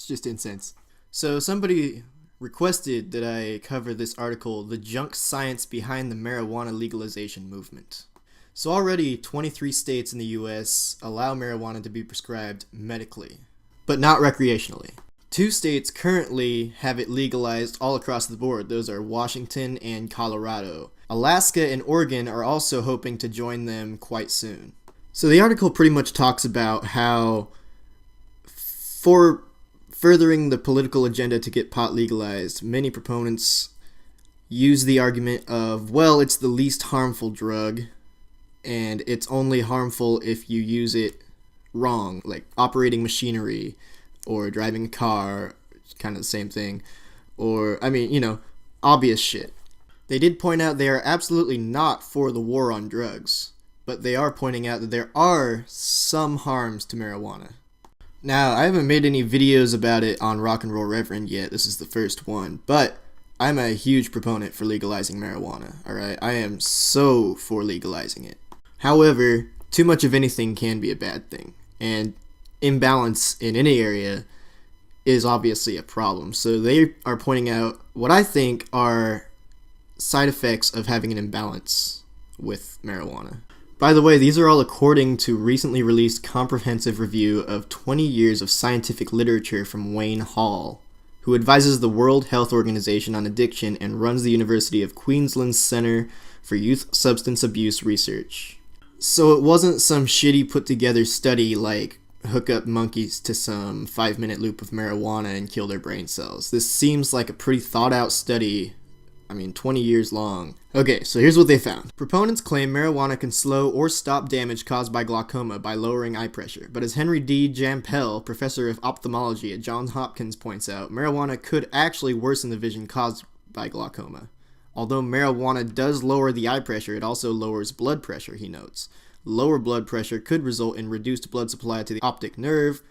It's just incense. So somebody requested that I cover this article, The Junk Science Behind the Marijuana Legalization Movement. So already 23 states in the US allow marijuana to be prescribed medically, but not recreationally. 2 states currently have it legalized all across the board. Those are Washington and Colorado. Alaska and Oregon are also hoping to join them quite soon. So the article pretty much talks about how for furthering the political agenda to get pot legalized, many proponents use the argument of, well, it's the least harmful drug, and it's only harmful if you use it wrong, like operating machinery or driving a car, kind of the same thing, or, obvious shit. They did point out they are absolutely not for the war on drugs, but they are pointing out that there are some harms to marijuana. Now, I haven't made any videos about it on Rock and Roll Reverend yet. This is the first one, but I'm a huge proponent for legalizing marijuana, alright? I am so for legalizing it. However, too much of anything can be a bad thing, and imbalance in any area is obviously a problem. So they are pointing out what I think are side effects of having an imbalance with marijuana. By the way, these are all according to recently released comprehensive review of 20 years of scientific literature from Wayne Hall, who advises the World Health Organization on addiction and runs the University of Queensland's Center for Youth Substance Abuse Research. So it wasn't some shitty put together study like hook up monkeys to some 5-minute loop of marijuana and kill their brain cells. This seems like a pretty thought out study, 20 years long. Okay, so here's what they found. Proponents claim marijuana can slow or stop damage caused by glaucoma by lowering eye pressure, but as Henry D. Jampel, professor of ophthalmology at Johns Hopkins points out, marijuana could actually worsen the vision caused by glaucoma. Although marijuana does lower the eye pressure, it also lowers blood pressure, he notes. Lower blood pressure could result in reduced blood supply to the optic nerve,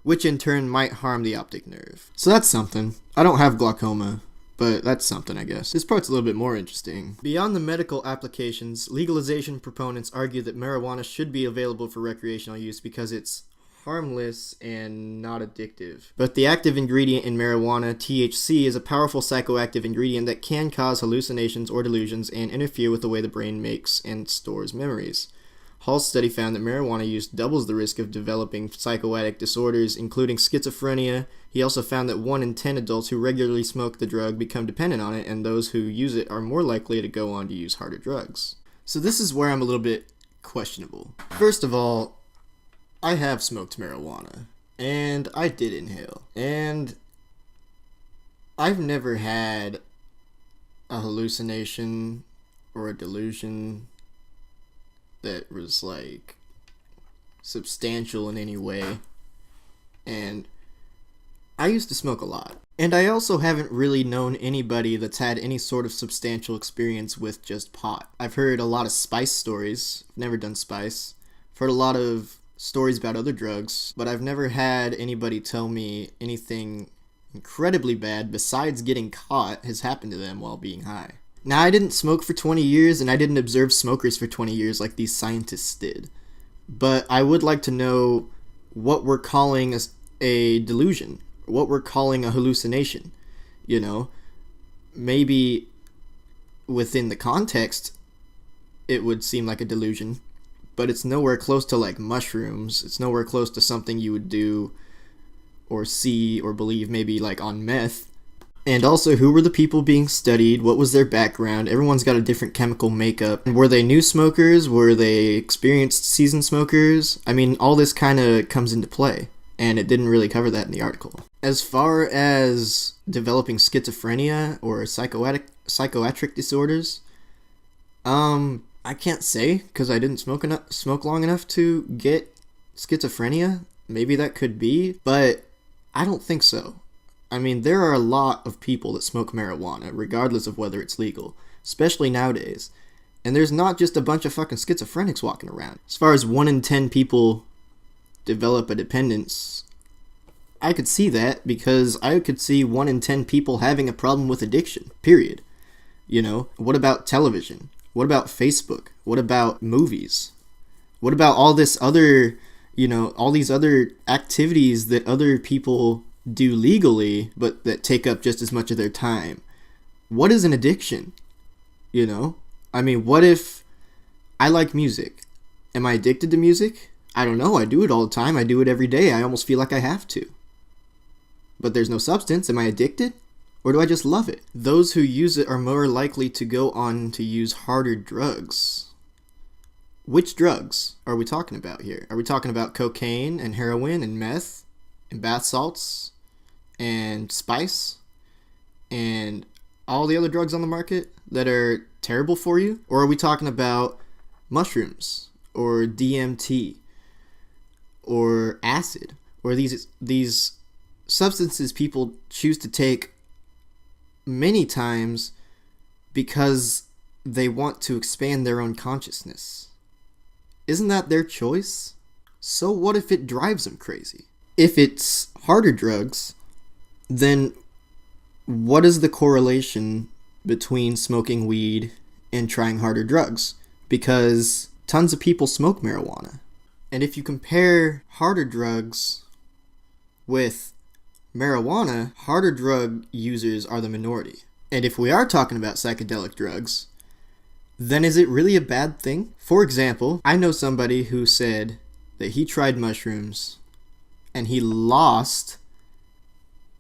which in turn might harm the optic nerve. So that's something. I don't have glaucoma, but that's something, I guess. This part's a little bit more interesting. Beyond the medical applications, legalization proponents argue that marijuana should be available for recreational use because it's harmless and not addictive. But the active ingredient in marijuana, THC, is a powerful psychoactive ingredient that can cause hallucinations or delusions and interfere with the way the brain makes and stores memories. Hall's study found that marijuana use doubles the risk of developing psychotic disorders, including schizophrenia. He also found that 1 in 10 adults who regularly smoke the drug become dependent on it, and those who use it are more likely to go on to use harder drugs. So this is where I'm a little bit questionable. First of all, I have smoked marijuana, and I did inhale, and I've never had a hallucination or a delusion that was substantial in any way, and I used to smoke a lot. And I also haven't really known anybody that's had any sort of substantial experience with just pot. I've heard a lot of spice stories. I've never done spice. I've heard a lot of stories about other drugs, but I've never had anybody tell me anything incredibly bad besides getting caught has happened to them while being high. Now, I didn't smoke for 20 years, and I didn't observe smokers for 20 years like these scientists did. But I would like to know what we're calling a delusion, what we're calling a hallucination. Maybe within the context, it would seem like a delusion, but it's nowhere close to like mushrooms. It's nowhere close to something you would do or see or believe maybe like on meth. And also, who were the people being studied? What was their background? Everyone's got a different chemical makeup. Were they new smokers? Were they experienced seasoned smokers? All this kind of comes into play, and it didn't really cover that in the article. As far as developing schizophrenia or psychoatric disorders, I can't say, because I didn't smoke long enough to get schizophrenia. Maybe that could be, but I don't think so. There are a lot of people that smoke marijuana, regardless of whether it's legal, especially nowadays. And there's not just a bunch of fucking schizophrenics walking around. As far as 1 in 10 people develop a dependence, I could see that because I could see 1 in 10 people having a problem with addiction, period. What about television? What about Facebook? What about movies? What about all this other, all these other activities that other people do legally, but that take up just as much of their time. What is an addiction? You know? I mean, what if I like music? Am I addicted to music? I don't know. I do it all the time. I do it every day. I almost feel like I have to. But there's no substance. Am I addicted? Or do I just love it? Those who use it are more likely to go on to use harder drugs. Which drugs are we talking about here? Are we talking about cocaine and heroin and meth and bath salts and spice and all the other drugs on the market that are terrible for you? Or are we talking about mushrooms or DMT or acid or these substances people choose to take many times because they want to expand their own consciousness? Isn't that their choice? So what if it drives them crazy? If it's harder drugs, then what is the correlation between smoking weed and trying harder drugs? Because tons of people smoke marijuana. And if you compare harder drugs with marijuana, harder drug users are the minority. And if we are talking about psychedelic drugs, then is it really a bad thing? For example, I know somebody who said that he tried mushrooms and he lost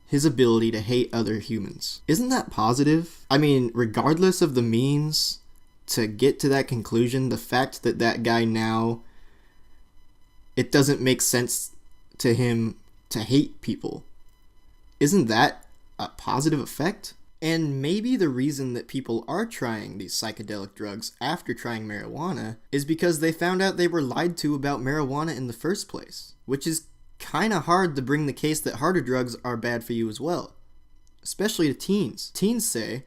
his ability to hate other humans. Isn't that positive? I mean, regardless of the means to get to that conclusion, the fact that that guy now, it doesn't make sense to him to hate people. Isn't that a positive effect? And maybe the reason that people are trying these psychedelic drugs after trying marijuana is because they found out they were lied to about marijuana in the first place, which is kind of hard to bring the case that harder drugs are bad for you as well, especially to teens. Teens say,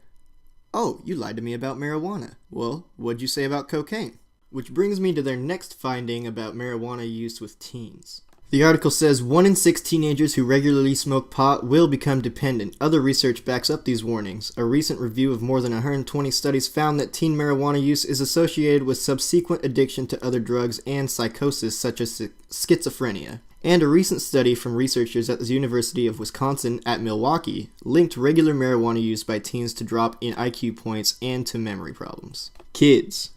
"Oh, you lied to me about marijuana. Well, what'd you say about cocaine?" Which brings me to their next finding about marijuana use with teens. The article says 1 in 6 teenagers who regularly smoke pot will become dependent. Other research backs up these warnings. A recent review of more than 120 studies found that teen marijuana use is associated with subsequent addiction to other drugs and psychosis such as schizophrenia. And a recent study from researchers at the University of Wisconsin at Milwaukee linked regular marijuana use by teens to drop in IQ points and to memory problems. Kids,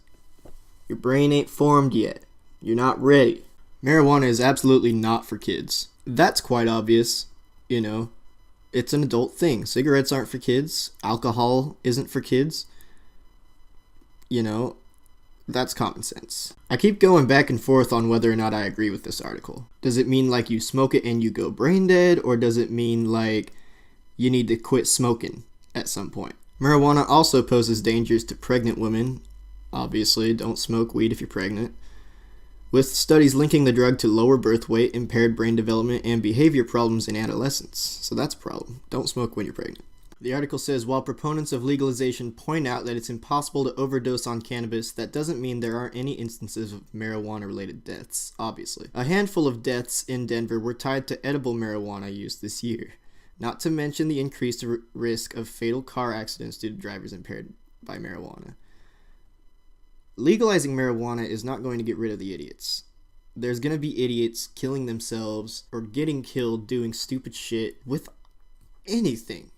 your brain ain't formed yet. You're not ready. Marijuana is absolutely not for kids. That's quite obvious, you know. It's an adult thing. Cigarettes aren't for kids. Alcohol isn't for kids. You know, that's common sense. I keep going back and forth on whether or not I agree with this article. Does it mean like you smoke it and you go brain dead, or does it mean like you need to quit smoking at some point? Marijuana also poses dangers to pregnant women. Obviously, don't smoke weed if you're pregnant. With studies linking the drug to lower birth weight, impaired brain development, and behavior problems in adolescents. So that's a problem. Don't smoke when you're pregnant. The article says, while proponents of legalization point out that it's impossible to overdose on cannabis, that doesn't mean there aren't any instances of marijuana-related deaths, obviously. A handful of deaths in Denver were tied to edible marijuana use this year, not to mention the increased risk of fatal car accidents due to drivers impaired by marijuana. Legalizing marijuana is not going to get rid of the idiots. There's going to be idiots killing themselves or getting killed doing stupid shit with anything.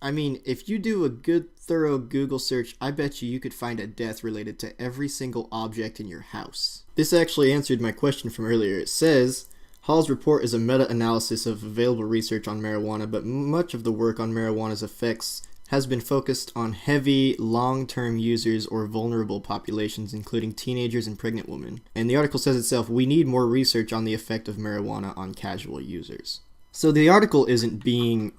I mean, if you do a good, thorough Google search, I bet you could find a death related to every single object in your house. This actually answered my question from earlier. It says, Hall's report is a meta-analysis of available research on marijuana, but much of the work on marijuana's effects has been focused on heavy, long-term users or vulnerable populations, including teenagers and pregnant women. And the article says itself, we need more research on the effect of marijuana on casual users. So the article isn't being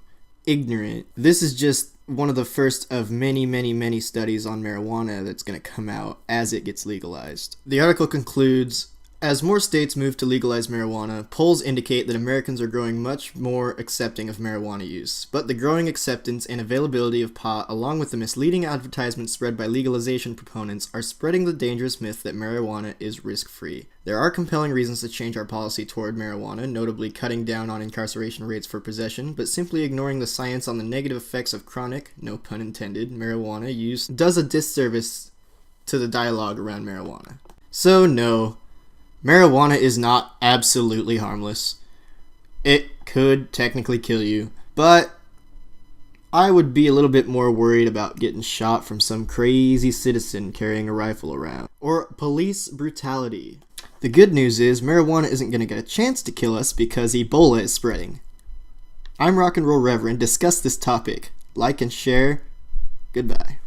ignorant. This is just one of the first of many studies on marijuana that's going to come out as it gets legalized. The article concludes, as more states move to legalize marijuana, polls indicate that Americans are growing much more accepting of marijuana use. But the growing acceptance and availability of pot, along with the misleading advertisements spread by legalization proponents, are spreading the dangerous myth that marijuana is risk-free. There are compelling reasons to change our policy toward marijuana, notably cutting down on incarceration rates for possession, but simply ignoring the science on the negative effects of chronic, no pun intended, marijuana use does a disservice to the dialogue around marijuana. So no, marijuana is not absolutely harmless. It could technically kill you, but I would be a little bit more worried about getting shot from some crazy citizen carrying a rifle around. Or police brutality. The good news is marijuana isn't going to get a chance to kill us because Ebola is spreading. I'm Rock and Roll Reverend. Discuss this topic. Like and share. Goodbye.